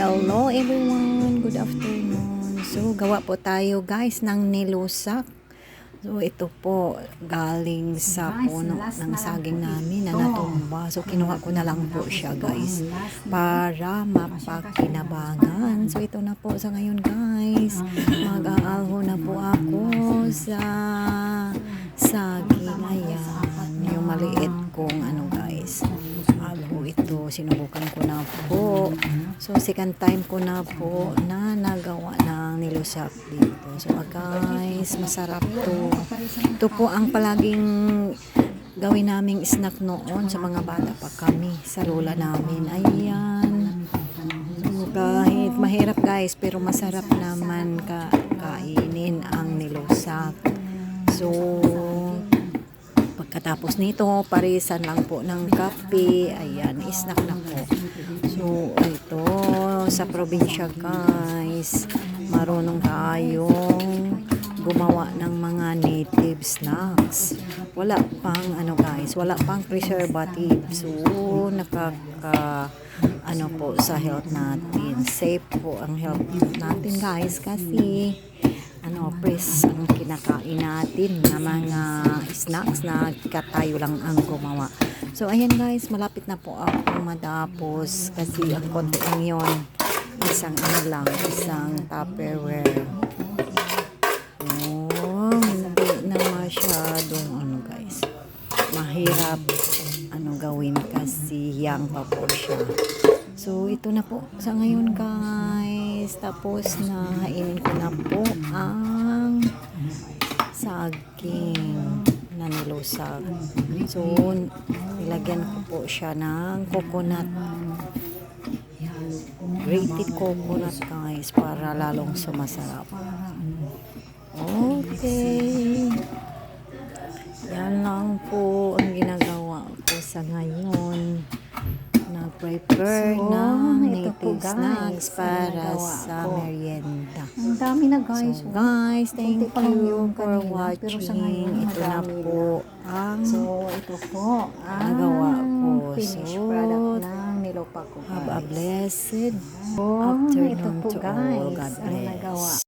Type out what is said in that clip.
Hello everyone, good afternoon. So gawa po tayo guys ng nilusak. So ito po galing sa puno ng saging namin na natumba. So kinuha ko na lang po siya guys para mapakinabangan. So ito na po sa ngayon guys. Mag-aalho na po ako sa saging. Ayan, yung maliit kong ano guys. Alho ito, sinubukan ko na po. So second time ko na po na nagawa ng nilusak dito. So guys, masarap to. Ito po ang palaging gawin naming snack noon sa mga bata pa kami, sa lola namin. Ayan. So, kahit mahirap guys, pero masarap naman kainin ang nilusak. So pagkatapos nito, parisan lang po ng kape. Ayan, snack na po. So, ito, sa probinsya guys, marunong tayong gumawa ng mga native snacks. Wala pang, ano guys, wala pang preservative. So, ano po, sa health natin. Safe po ang health natin guys, kasi press ang kinakain natin na mga snacks na tayo lang ang gumawa. So ayan guys, malapit na po ako matapos kasi ang konti lang yun, isang Tupperware. Hindi na masyadong guys, mahirap gawin kasi yang pa po siya. So ito na po sa ngayon guys, tapos na hainin ko na po ang saging na nilusak. So nilagyan ko po siya ng coconut, grated coconut guys, para lalong sumasarap. Okay, yan lang po ang ginagawa ko sa ngayon. Nag-prepare ng native snacks para sa merienda. Ang dami na guys. So guys, thank you for watching. Ito na po ang ito po nagawa ko. finished So, product ng nilupak ko guys. have a blessed Ito afternoon po to all. guys, God ang nagawa bless.